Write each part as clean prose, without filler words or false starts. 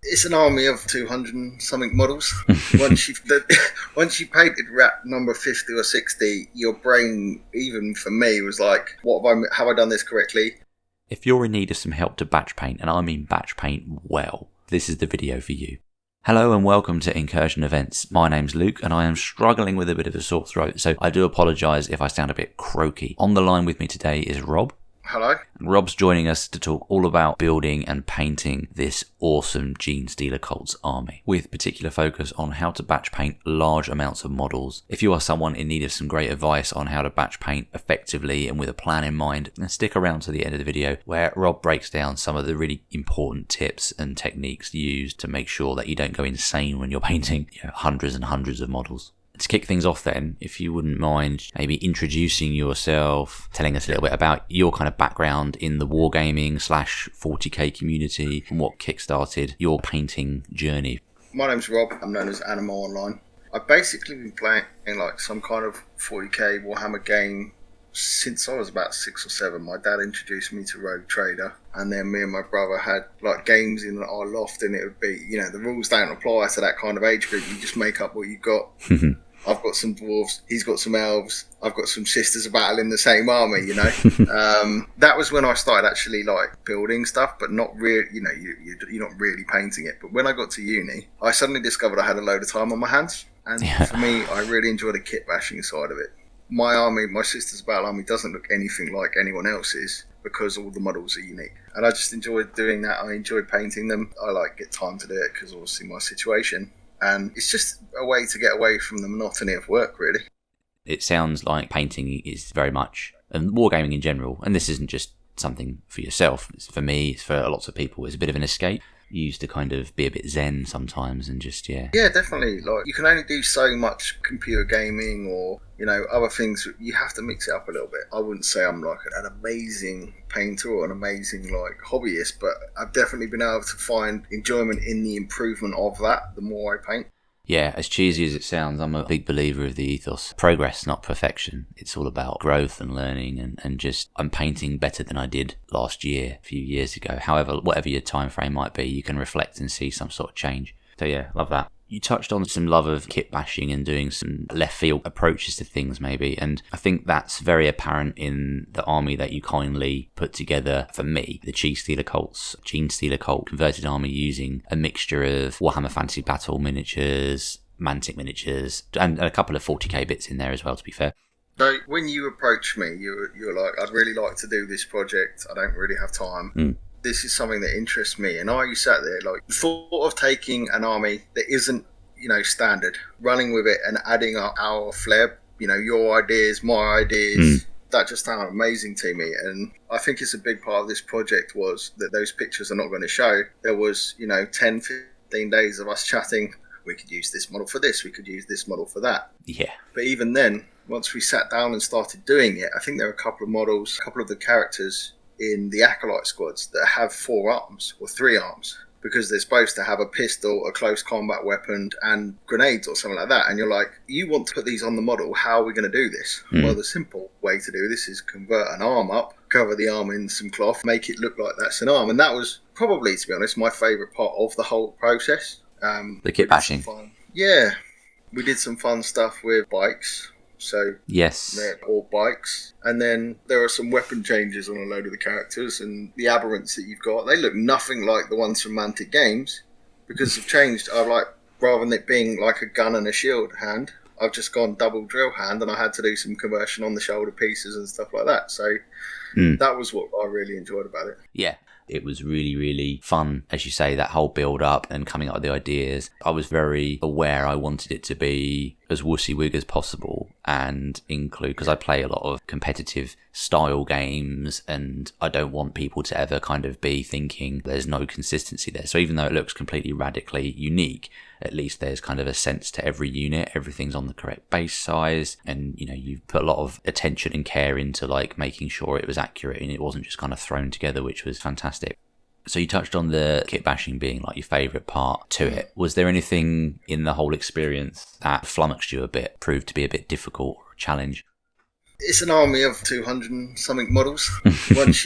It's an army of 200 and something models. Once you painted wrap number 50 or 60, your brain, even for me, was like, have I done this correctly? If you're in need of some help to batch paint, and I mean batch paint well, this is the video for you. Hello and welcome to Incursion Events. My name's Luke and I am struggling with a bit of a sore throat, so I do apologise if I sound a bit croaky. On the line with me today is Rob. Hello. Rob's joining us to talk all about building and painting this awesome Gene-Stealer Cults army, with particular focus on how to batch paint large amounts of models. If you are someone in need of some great advice on how to batch paint effectively and with a plan in mind, then stick around to the end of the video where Rob breaks down some of the really important tips and techniques used to make sure that you don't go insane when you're painting hundreds and hundreds of models. To kick things off then, if you wouldn't mind maybe introducing yourself, telling us a little bit about your kind of background in the wargaming / 40k community and what kickstarted your painting journey. My name's Rob, I'm known as Animaux online. I've basically been playing like some kind of 40k Warhammer game since I was about 6 or 7. My dad introduced me to Rogue Trader, and then me and my brother had like games in our loft, and it would be, the rules don't apply to that kind of age group, you just make up what you got. I've got some dwarves, he's got some elves, I've got some sisters battling the same army, That was when I started actually like building stuff, but not really, you're not really painting it. But when I got to uni, I suddenly discovered I had a load of time on my hands. And for me, I really enjoyed the kitbashing side of it. My army, my sister's battle army, doesn't look anything like anyone else's because all the models are unique. And I just enjoyed doing that. I enjoyed painting them. I get time to do it because obviously my situation. And it's just a way to get away from the monotony of work, really. It sounds like painting is very much, and wargaming in general, and this isn't just something for yourself, it's for me, it's for lots of people, it's a bit of an escape. You used to kind of be a bit zen sometimes and just, Yeah, definitely. Like, you can only do so much computer gaming or, other things. You have to mix it up a little bit. I wouldn't say I'm like an amazing painter or an amazing like hobbyist, but I've definitely been able to find enjoyment in the improvement of that the more I paint. Yeah, as cheesy as it sounds, I'm a big believer of the ethos. Progress, not perfection. It's all about growth and learning and just, I'm painting better than I did last year, a few years ago. However, whatever your time frame might be, you can reflect and see some sort of change. So yeah, love that. You touched on some love of kit bashing and doing some left field approaches to things maybe, and I think that's very apparent in the army that you kindly put together for me, the Cheese-Stealer Cults, Gene-Stealer Cult converted army using a mixture of Warhammer Fantasy Battle miniatures, Mantic miniatures, and a couple of 40k bits in there as well, to be fair. So when you approached me, you're like, I'd really like to do this project, I don't really have time. This is something that interests me, and I sat there like the thought of taking an army that isn't standard, running with it and adding up our flair, your ideas, my ideas, that just sounded amazing to me. And I think it's a big part of this project was that those pictures are not going to show. There was 10, 15 days of us chatting, we could use this model for this, we could use this model for that. But even then, once we sat down and started doing it, I think there were a couple of models, a couple of the characters in the Acolyte squads that have 4 arms or 3 arms, because they're supposed to have a pistol, a close combat weapon, and grenades or something like that. And you're like, you want to put these on the model, how are we going to do this? Well, the simple way to do this is convert an arm up, cover the arm in some cloth, make it look like that's an arm. And that was probably, to be honest, my favourite part of the whole process. The kit bashing. Yeah, we did some fun stuff with bikes. So yes, they're Orc Bikes, and then there are some weapon changes on a load of the characters, and the aberrants that you've got, they look nothing like the ones from Mantic Games because they've changed. I like, rather than it being like a gun and a shield hand, I've just gone double drill hand, and I had to do some conversion on the shoulder pieces and stuff like that. So that was what I really enjoyed about it. Yeah. It was really, really fun, as you say, that whole build-up and coming up with the ideas. I was very aware I wanted it to be as wussy-wig as possible and include, because I play a lot of competitive style games and I don't want people to ever kind of be thinking there's no consistency there. So even though it looks completely radically unique, at least there's kind of a sense to every unit, everything's on the correct base size, and you've put a lot of attention and care into like making sure it was accurate and it wasn't just kind of thrown together, which was fantastic. So you touched on the kit bashing being like your favourite part to it. Was there anything in the whole experience that flummoxed you a bit, proved to be a bit difficult or a challenge? It's an army of 200 and something models. Once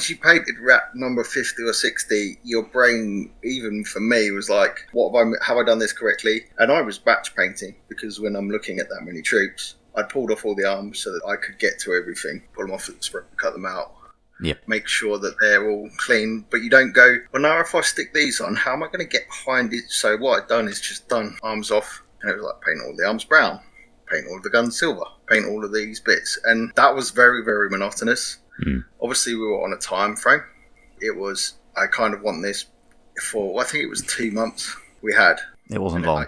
you painted wrap number 50 or 60, your brain, even for me, was like, have I done this correctly? And I was batch painting, because when I'm looking at that many troops, I'd pulled off all the arms so that I could get to everything, pull them off the spray, cut them out. Yep. Make sure that they're all clean, but you don't go, well, now if I stick these on, how am I going to get behind it? So what I've done is just done arms off, and it was like paint all the arms brown, paint all the guns silver, paint all of these bits. And that was very, very monotonous. Obviously, we were on a time frame. It was, I kind of want this for, I think it was 2 months we had. It wasn't long.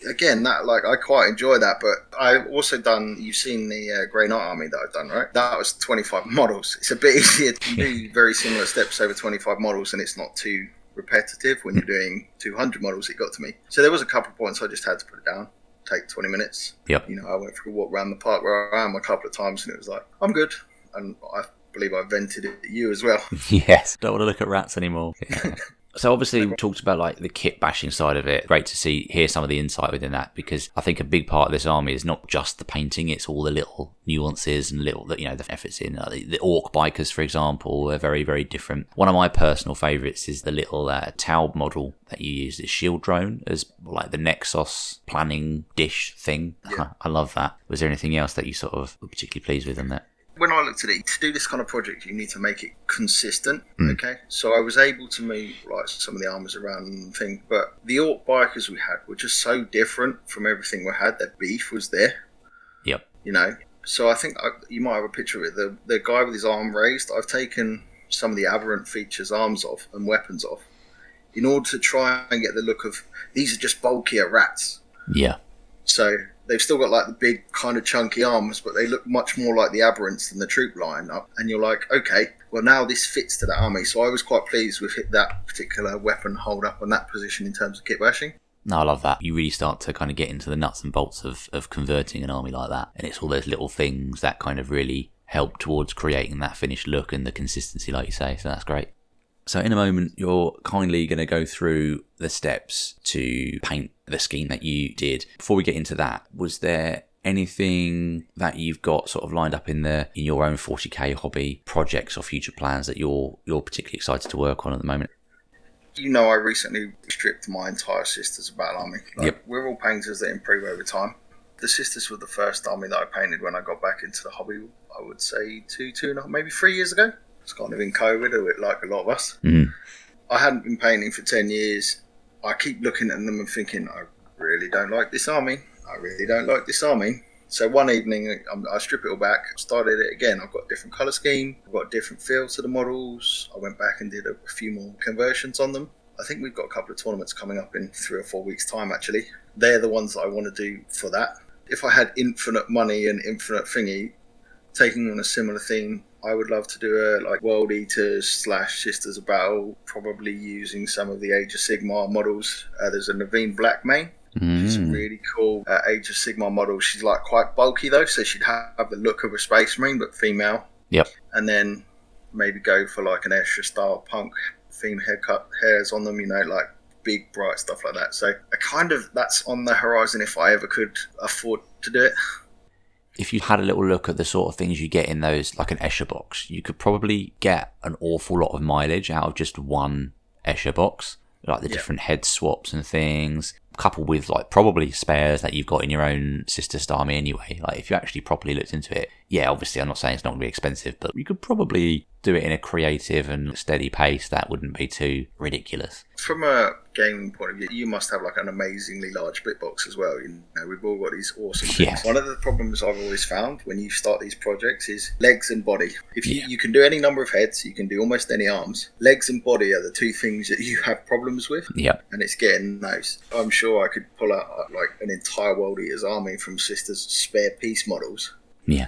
Again, that I quite enjoy that, but I've also done, you've seen the Grey Knight army that I've done, right? That was 25 models. It's a bit easier to do very similar steps over 25 models, and it's not too repetitive. When you're doing 200 models, it got to me. So there was a couple of points I just had to put it down, take 20 minutes. Yep. I went for a walk around the park where I am a couple of times, and it was like, I'm good. And I believe I vented it at you as well. Yes, don't want to look at rats anymore. Yeah. So obviously we talked about like the kit bashing side of it. Great to hear some of the insight within that, because I think a big part of this army is not just the painting, it's all the little nuances and little, the efforts in the Orc Bikers, for example, are very, very different. One of my personal favourites is the little Taub model that you use, the shield drone, as like the Nexus planning dish thing. Yeah. I love that. Was there anything else that you sort of were particularly pleased with in that? When I looked at it, to do this kind of project, you need to make it consistent, okay? So I was able to move like some of the armors around and things, but the Orc Bikers we had were just so different from everything we had. Their beef was there. Yep. So I think you might have a picture of it. The guy with his arm raised, I've taken some of the aberrant features, arms off and weapons off, in order to try and get the look of, these are just bulkier rats. Yeah. So they've still got like the big kind of chunky arms, but they look much more like the aberrants than the troop lineup. And you're like, okay, well now this fits to the army. So I was quite pleased with that particular weapon hold up on that position in terms of kit bashing. No, I love that. You really start to kind of get into the nuts and bolts of converting an army like that. And it's all those little things that kind of really help towards creating that finished look and the consistency, like you say. So that's great. So in a moment, you're kindly going to go through the steps to paint the scheme that you did. Before we get into that, was there anything that you've got sort of lined up in your own 40k hobby projects or future plans that you're particularly excited to work on at the moment? I recently stripped my entire Sisters of Battle army. Yep. We're all painters that improve over time. The Sisters were the first army that I painted when I got back into the hobby, I would say 2.5, maybe 3 years ago. It's kind of in COVID, like a lot of us. I hadn't been painting for 10 years. I keep looking at them and thinking, I really don't like this army. I really don't like this army. So one evening, I strip it all back, started it again. I've got a different colour scheme. I've got a different feel to the models. I went back and did a few more conversions on them. I think we've got a couple of tournaments coming up in 3 or 4 weeks' time, actually. They're the ones that I want to do for that. If I had infinite money and infinite thingy, taking on a similar theme, I would love to do a World Eaters / Sisters of Battle, probably using some of the Age of Sigmar models. There's a Naveen Blackmane. She's a really cool Age of Sigmar model. She's quite bulky though, so she'd have the look of a Space Marine, but female. Yep. And then maybe go for an extra style punk theme haircut, hairs on them, big bright stuff like that. So that's on the horizon if I ever could afford to do it. If you had a little look at the sort of things you get in those, like an Escher box, you could probably get an awful lot of mileage out of just one Escher box, like the different head swaps and things, coupled with probably spares that you've got in your own Sisters army anyway. If you actually properly looked into it, obviously I'm not saying it's not going to be expensive, but you could probably do it in a creative and steady pace that wouldn't be too ridiculous. From a gaming point of view, you must have an amazingly large bit box as well. We've all got these awesome things. Yeah. One of the problems I've always found when you start these projects is legs and body. If you can do any number of heads, you can do almost any arms. Legs and body are the two things that you have problems with. Yep. And it's getting those. I'm sure I could pull out an entire World Eaters army from Sisters spare piece models. Yeah.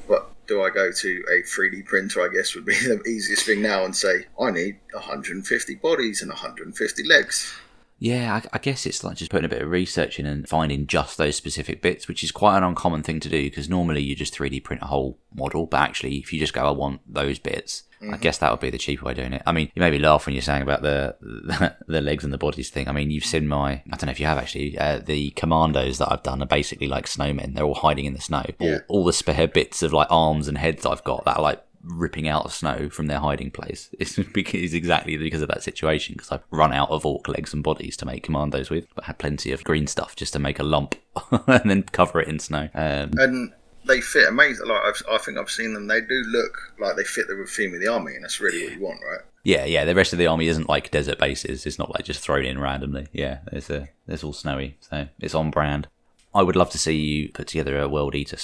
But do I go to a 3D printer, I guess would be the easiest thing now, and say, I need 150 bodies and 150 legs. Yeah, I guess it's like just putting a bit of research in and finding just those specific bits, which is quite an uncommon thing to do because normally you just 3D print a whole model, but actually if you just go, I want those bits, I guess that would be the cheaper way of doing it. I mean, you made me laugh when you're saying about the legs and the bodies thing. I mean, you've seen I don't know if you have actually, the commandos that I've done are basically like snowmen. They're all hiding in the snow. Yeah. All the spare bits of like arms and heads I've got that are like ripping out of snow from their hiding place. It's exactly because of that situation, because I've run out of orc legs and bodies to make commandos with, but had plenty of green stuff just to make a lump and then cover it in snow. And they fit amazing. Like I think I've seen them. They do look like they fit the theme of the army, and that's really what you want, right? Yeah. The rest of the army isn't like desert bases. It's not like just thrown in randomly. Yeah, it's all snowy, so it's on brand. I would love to see you put together a World Eater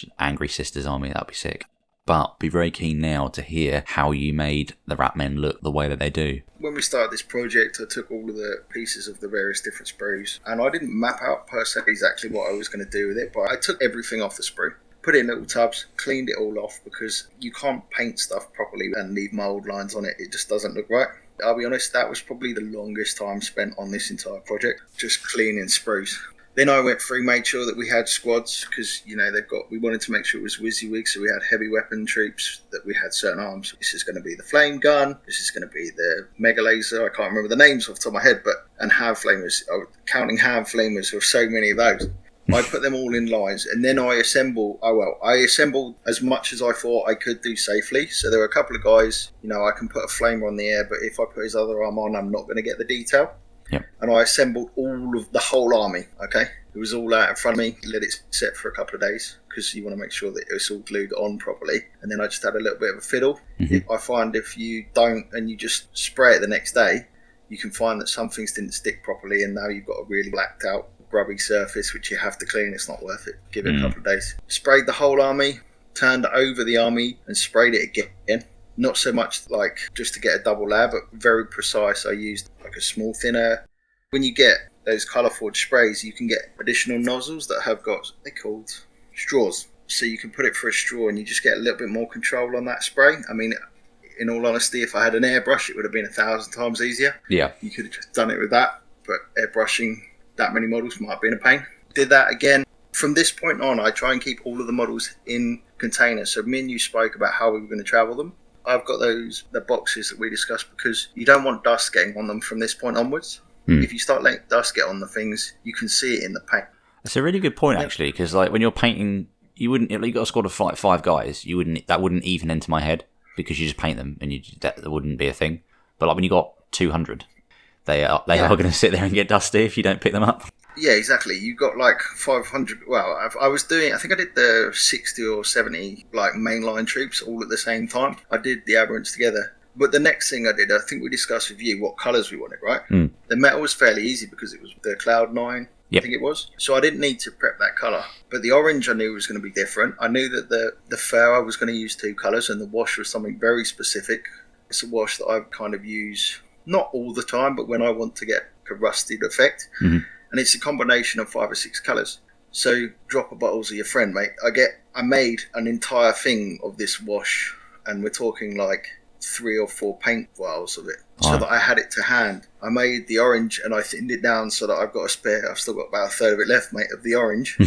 / Angry Sisters army. That'd be sick. But be very keen now to hear how you made the Rat Men look the way that they do. When we started this project, I took all of the pieces of the various different sprues, and I didn't map out per se exactly what I was going to do with it, but I took everything off the sprue, put it in little tubs, cleaned it all off, because you can't paint stuff properly and leave mould lines on it. It just doesn't look right. I'll be honest, that was probably the longest time spent on this entire project, just cleaning sprues. Then I went through, made sure that we had squads, because, we wanted to make sure it was WYSIWYG, so we had heavy weapon troops, that we had certain arms. This is going to be the flame gun, this is going to be the mega laser, I can't remember the names off the top of my head, and hand flamers. I was counting hand flamers, there were so many of those. I put them all in lines, and then I assembled as much as I thought I could do safely. So there were a couple of guys, I can put a flamer on the air, but if I put his other arm on, I'm not going to get the detail. Yep. And I assembled all of the whole army, okay? It was all out in front of me, let it set for a couple of days, because you want to make sure that it's all glued on properly. And then I just had a little bit of a fiddle. I find if you don't, and you just spray it the next day, you can find that some things didn't stick properly, and now you've got a really blacked out, grubby surface, which you have to clean. It's not worth it. Give it a couple of days. Sprayed the whole army, turned over the army, and sprayed it again. Not so much like just to get a double layer, but very precise. I used like a small thinner. When you get those colour forged sprays, you can get additional nozzles that have got, they're called straws. So you can put it through a straw and you just get a little bit more control on that spray. I mean, in all honesty, if I had an airbrush, it would have been 1,000 times easier. Yeah. You could have just done it with that, but airbrushing that many models might have been a pain. Did that again. From this point on, I try and keep all of the models in containers. So me and you spoke about how we were going to travel them. I've got the boxes that we discussed, because you don't want dust getting on them from this point onwards. If you start letting dust get on the things, you can see it in the paint. That's a really good point, actually, because like when you're painting, you got a squad of five guys. That wouldn't even enter my head, because you just paint them and that wouldn't be a thing. But like when you got 200, they are going to sit there and get dusty if you don't pick them up. Yeah, exactly. You got like 500. Well, I think I did the 60 or 70 like mainline troops all at the same time. I did the aberrants together. But the next thing I did, I think we discussed with you what colours we wanted, right? The metal was fairly easy because it was the Cloud9, I think it was. So I didn't need to prep that colour. But the orange I knew was going to be different. I knew that the fur I was going to use 2 colours, and the wash was something very specific. It's a wash that I kind of use, not all the time, but when I want to get a rusted effect. And it's a combination of 5 or 6 colours. So drop a bottles of your friend, mate. I made an entire thing of this wash, and we're talking like 3 or 4 paint vials of it, so that I had it to hand. I made the orange and I thinned it down so that I've got a spare. I've still got about a third of it left, mate, of the orange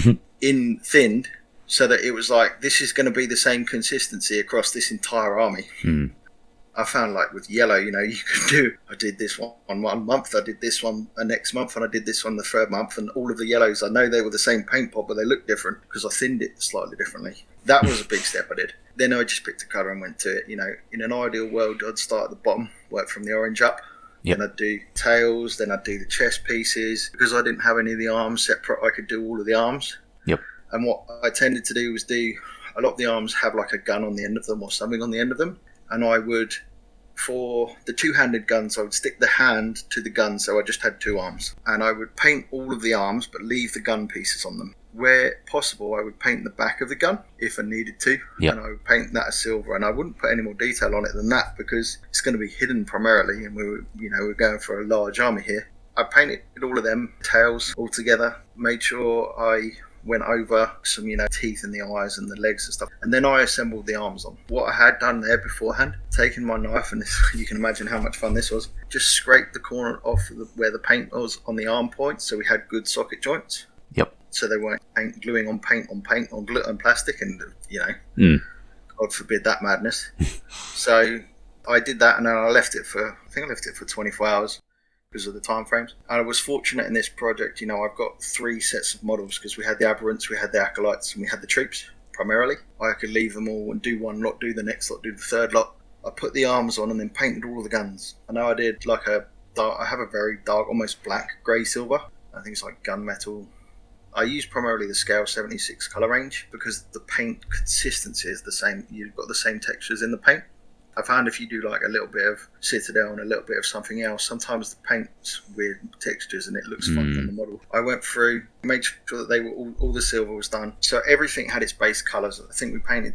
in thinned, so that it was like, this is going to be the same consistency across this entire army. I found like with yellow, you could do, I did this one 1 month, I did this one the next month, and I did this one the third month, and all of the yellows, I know they were the same paint pot, but they looked different because I thinned it slightly differently. That was a big step I did. Then I just picked a colour and went to it. In an ideal world, I'd start at the bottom, work from the orange up. Then I'd do tails, then I'd do the chest pieces. Because I didn't have any of the arms separate, I could do all of the arms. And what I tended to do was a lot of the arms have like a gun on the end of them or something on the end of them. And I would, for the 2-handed guns, I would stick the hand to the gun, so I just had 2 arms. And I would paint all of the arms, but leave the gun pieces on them. Where possible, I would paint the back of the gun if I needed to, and I would paint that as silver, and I wouldn't put any more detail on it than that, because it's going to be hidden primarily, and we're going for a large army here. I painted all of them tails all together, made sure I went over some, teeth in the eyes and the legs and stuff. And then I assembled the arms on. What I had done there beforehand, taken my knife, and this, you can imagine how much fun this was, just scraped the corner off where the paint was on the arm points, so we had good socket joints. Yep. So they weren't gluing on paint on glue and plastic, and God forbid that madness. So I did that, and then I left it for 24 hours because of the time frames. And I was fortunate in this project, I've got 3 sets of models because we had the aberrants, we had the acolytes, and we had the troops primarily. I could leave them all and do one lot, do the next lot, do the third lot. I put the arms on and then painted all the guns. I know I did I have a very dark, almost black grey silver. I think it's like gunmetal. I use primarily the scale 76 colour range because the paint consistency is the same. You've got the same textures in the paint. I found if you do like a little bit of Citadel and a little bit of something else, sometimes the paint's weird textures and it looks funny on the model. I went through, made sure that they were all the silver was done. So everything had its base colours. I think we painted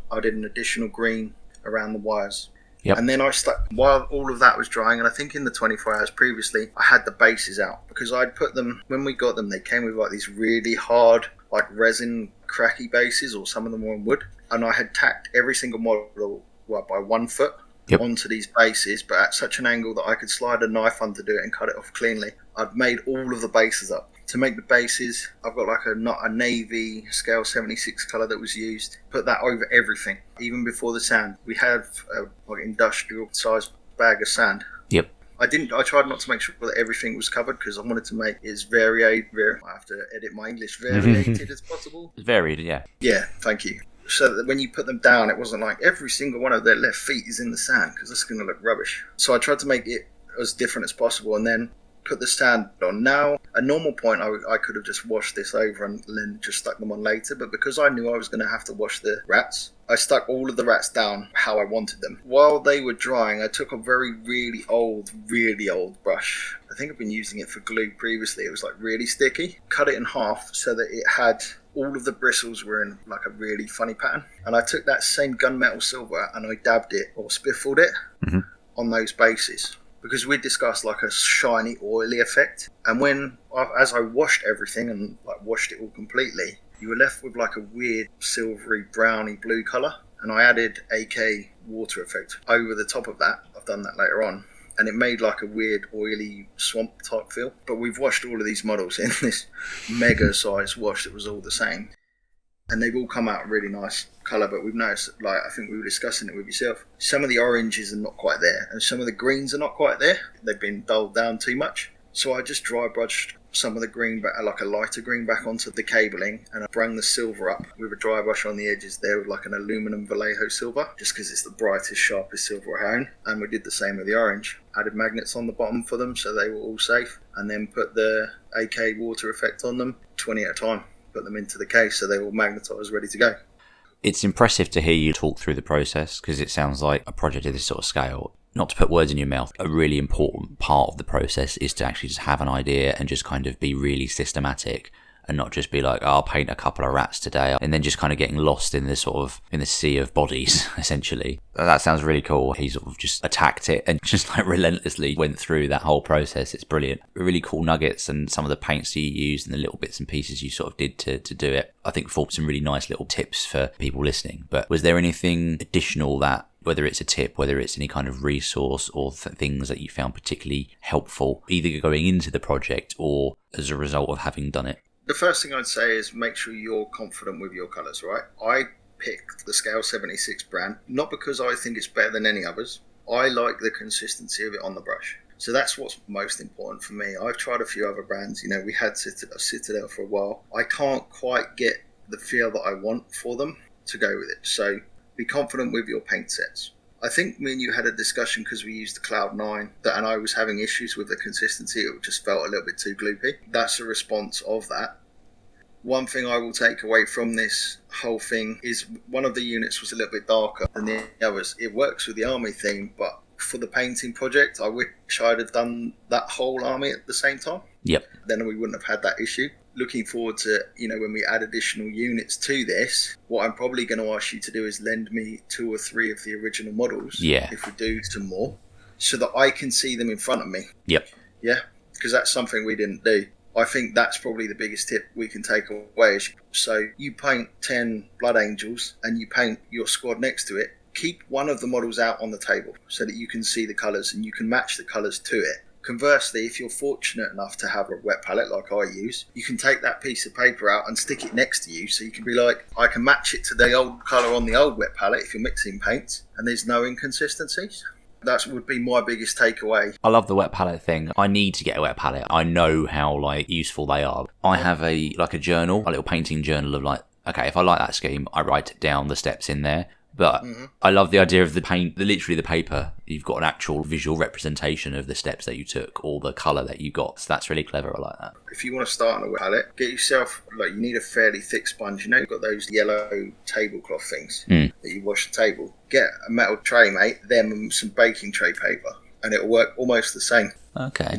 I did an additional green around the wires. Yep. And then I stuck, while all of that was drying, and I think in the 24 hours previously, I had the bases out because I'd put them, when we got them, they came with like these really hard, like resin cracky bases, or some of them were on wood. And I had tacked every single model by 1 foot onto these bases, but at such an angle that I could slide a knife under to do it and cut it off cleanly. I'd made all of the bases up. To make the bases, I've got like a navy scale 76 colour that was used. Put that over everything, even before the sand. We have a industrial sized bag of sand. Yep. I tried not to make sure that everything was covered because I wanted to make it as I have to edit my English, variated as possible. Varied, yeah. Yeah, thank you. So that when you put them down, it wasn't like every single one of their left feet is in the sand because that's going to look rubbish. So I tried to make it as different as possible and then put the sand on. Now, a normal point, I could have just washed this over and then just stuck them on later, but because I knew I was going to have to wash the rats, I stuck all of the rats down how I wanted them. While they were drying, I took a really old brush. I think I've been using it for glue previously. It was like really sticky. Cut it in half so that it had all of the bristles were in like a really funny pattern. And I took that same gunmetal silver and I dabbed it or spiffled it on those bases. Because we discussed like a shiny, oily effect. And as I washed everything and like washed it all completely, you were left with like a weird silvery, browny blue colour. And I added AK water effect over the top of that. I've done that later on. And it made like a weird, oily swamp type feel. But we've washed all of these models in this mega size wash that was all the same. And they've all come out really nice colour, but we've noticed, like I think we were discussing it with yourself, some of the oranges are not quite there, and some of the greens are not quite there. They've been dulled down too much. So I just dry brushed some of the green, like a lighter green, back onto the cabling, and I brung the silver up with a dry brush on the edges there with like an aluminum Vallejo silver, just because it's the brightest, sharpest silver I own. And we did the same with the orange. Added magnets on the bottom for them so they were all safe, and then put the AK water effect on them, 20 at a time. Put them into the case so they were magnetised, ready to go. It's impressive to hear you talk through the process because it sounds like a project of this sort of scale, not to put words in your mouth, a really important part of the process is to actually just have an idea and just kind of be really systematic and not just be like, I'll paint a couple of rats today and then just kind of getting lost in this in the sea of bodies, essentially. That sounds really cool. He sort of just attacked it and just like relentlessly went through that whole process. It's brilliant. Really cool nuggets and some of the paints you used and the little bits and pieces you sort of did to do it. I think for some really nice little tips for people listening. But was there anything additional that, whether it's a tip, whether it's any kind of resource or things that you found particularly helpful, either going into the project or as a result of having done it? The first thing I'd say is make sure you're confident with your colours, right? I picked the Scale 76 brand, not because I think it's better than any others. I like the consistency of it on the brush. So that's what's most important for me. I've tried a few other brands. We had Citadel for a while. I can't quite get the feel that I want for them to go with it. So be confident with your paint sets. I think me and you had a discussion because we used the Cloud 9 and I was having issues with the consistency. It just felt a little bit too gloopy. That's a response of that. One thing I will take away from this whole thing is one of the units was a little bit darker than the others. It works with the army theme, but for the painting project, I wish I'd have done that whole army at the same time. Yep. Then we wouldn't have had that issue. Looking forward to, when we add additional units to this, what I'm probably going to ask you to do is lend me 2 or 3 of the original models. Yeah. If we do some more, so that I can see them in front of me. Yep. Yeah. Because that's something we didn't do. I think that's probably the biggest tip we can take away. So you paint 10 Blood Angels and you paint your squad next to it. Keep one of the models out on the table so that you can see the colours and you can match the colours to it. Conversely, if you're fortunate enough to have a wet palette like I use, you can take that piece of paper out and stick it next to you, so you can be like, I can match it to the old colour on the old wet palette if you're mixing paints, and there's no inconsistencies. That would be my biggest takeaway. I love the wet palette thing. I need to get a wet palette. I know how useful they are. I have a journal, a little painting journal of okay, if I like that scheme, I write down the steps in there. But I love the idea of the paint, literally the paper. You've got an actual visual representation of the steps that you took or the colour that you got. So that's really clever. I like that. If you want to start on a wet palette, get yourself, you need a fairly thick sponge. You've got those yellow tablecloth things that you wash the table. Get a metal tray, mate, them and some baking tray paper, and it'll work almost the same. Okay.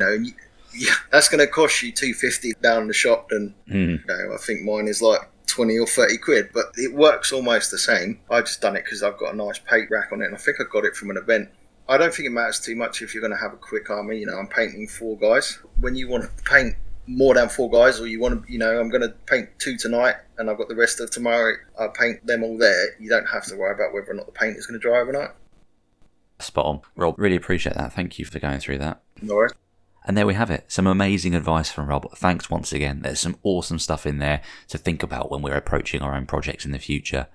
That's going to cost you $2.50 down the shop, and I think mine is 20 or 30 quid, but it works almost the same. I just done it because I've got a nice paint rack on it, and I think I got it from an event. I don't think it matters too much if you're going to have a quick army. I'm painting 4 guys. When you want to paint more than 4 guys, or you want to, I'm going to paint 2 tonight and I've got the rest of tomorrow, I'll paint them all there. You don't have to worry about whether or not the paint is going to dry overnight. Spot on. Rob, really appreciate that. Thank you for going through that. No worries. And there we have it. Some amazing advice from Rob. Thanks once again. There's some awesome stuff in there to think about when we're approaching our own projects in the future.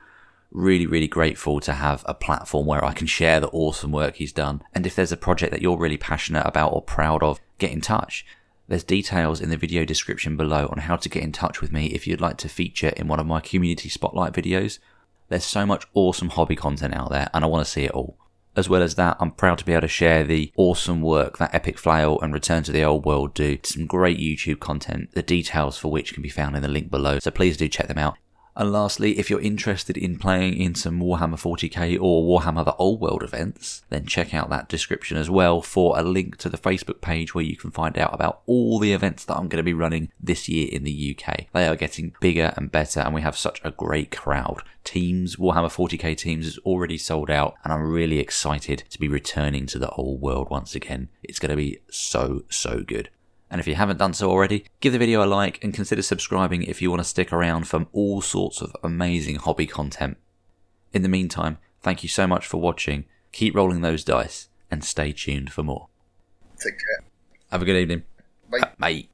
Really, really grateful to have a platform where I can share the awesome work he's done. And if there's a project that you're really passionate about or proud of, get in touch. There's details in the video description below on how to get in touch with me if you'd like to feature in one of my Community Spotlight videos. There's so much awesome hobby content out there, and I want to see it all. As well as that, I'm proud to be able to share the awesome work that Epic Flail and Return to the Old World do. Some great YouTube content, the details for which can be found in the link below, so please do check them out. And lastly, if you're interested in playing in some Warhammer 40k or Warhammer the Old World events, then check out that description as well for a link to the Facebook page where you can find out about all the events that I'm going to be running this year in the UK. They are getting bigger and better, and we have such a great crowd. Warhammer 40k teams is already sold out, and I'm really excited to be returning to the Old World once again. It's going to be so good. And if you haven't done so already, give the video a like and consider subscribing if you want to stick around for all sorts of amazing hobby content. In the meantime, thank you so much for watching, keep rolling those dice, and stay tuned for more. Take care. Have a good evening. Bye. Bye.